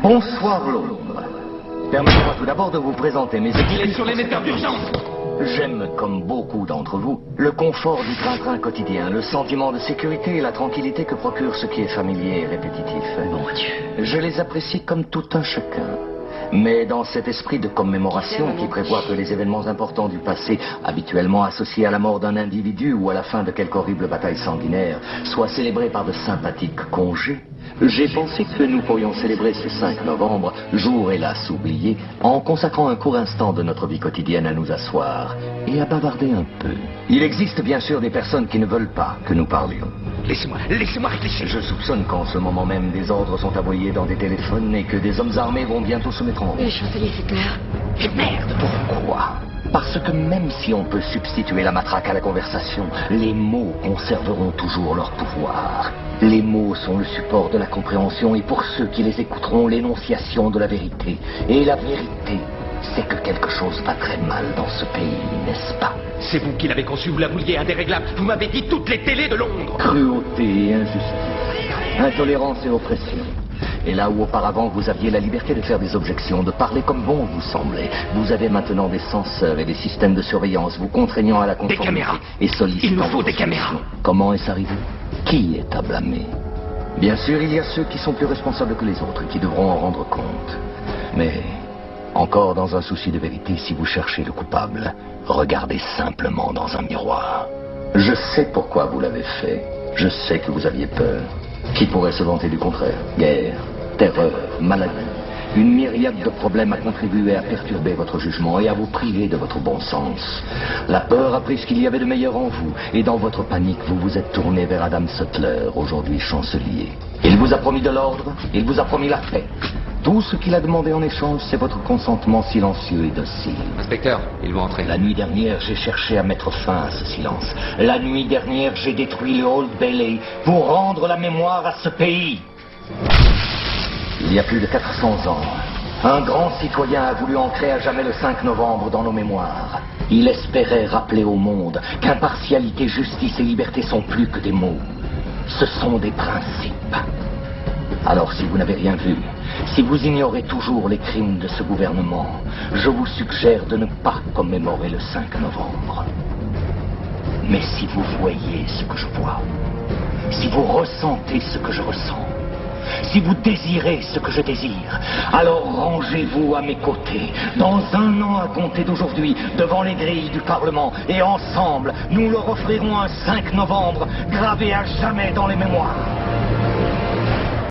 Bonsoir Londres. Permettez-moi tout d'abord de vous présenter mes excuses. Il est sur l'émetteur d'urgence. J'aime, comme beaucoup d'entre vous, le confort du train-train quotidien, le sentiment de sécurité et la tranquillité que procure ce qui est familier et répétitif. Mon Dieu. Je les apprécie comme tout un chacun. Mais dans cet esprit de commémoration qui prévoit que les événements importants du passé, habituellement associés à la mort d'un individu ou à la fin de quelque horrible bataille sanguinaire, soient célébrés par de sympathiques congés, j'ai pensé que nous pourrions célébrer ce 5 novembre, jour hélas oublié, en consacrant un court instant de notre vie quotidienne à nous asseoir et à bavarder un peu. Il existe bien sûr des personnes qui ne veulent pas que nous parlions. Laissez-moi réfléchir. Je soupçonne qu'en ce moment même, des ordres sont envoyés dans des téléphones et que des hommes armés vont bientôt se mettre en route. Les chanceliers, c'est clair. Et merde. Pourquoi ? Parce que même si on peut substituer la matraque à la conversation, les mots conserveront toujours leur pouvoir. Les mots sont le support de la compréhension et pour ceux qui les écouteront, l'énonciation de la vérité. Et la vérité, c'est que quelque chose va très mal dans ce pays, n'est-ce pas ? C'est vous qui l'avez conçu, vous la vouliez indéréglable. Vous m'avez dit toutes les télés de Londres. Cruauté et injustice, intolérance et oppression. Et là où auparavant vous aviez la liberté de faire des objections, de parler comme bon vous semblait, vous avez maintenant des censeurs et des systèmes de surveillance vous contraignant à la conformité. Des caméras. Et sollicitant. Il nous faut des caméras. Comment est-ce arrivé ? Qui est à blâmer ? Bien sûr, il y a ceux qui sont plus responsables que les autres et qui devront en rendre compte. Mais, encore dans un souci de vérité, si vous cherchez le coupable, regardez simplement dans un miroir. Je sais pourquoi vous l'avez fait. Je sais que vous aviez peur. Qui pourrait se vanter du contraire ? Guerre, terreur, maladie. Une myriade de problèmes a contribué à perturber votre jugement et à vous priver de votre bon sens. La peur a pris ce qu'il y avait de meilleur en vous, et dans votre panique, vous vous êtes tourné vers Adam Sutler, aujourd'hui chancelier. Il vous a promis de l'ordre, il vous a promis la paix. Tout ce qu'il a demandé en échange, c'est votre consentement silencieux et docile. Inspecteur, ils vont entrer. La nuit dernière, j'ai cherché à mettre fin à ce silence. La nuit dernière, j'ai détruit le Old Bailey pour rendre la mémoire à ce pays. Il y a plus de 400 ans, un grand citoyen a voulu ancrer à jamais le 5 novembre dans nos mémoires. Il espérait rappeler au monde qu'impartialité, justice et liberté sont plus que des mots. Ce sont des principes. Alors si vous n'avez rien vu, si vous ignorez toujours les crimes de ce gouvernement, je vous suggère de ne pas commémorer le 5 novembre. Mais si vous voyez ce que je vois, si vous ressentez ce que je ressens, si vous désirez ce que je désire, alors rangez-vous à mes côtés, dans un an à compter d'aujourd'hui, devant les grilles du Parlement, et ensemble, nous leur offrirons un 5 novembre gravé à jamais dans les mémoires.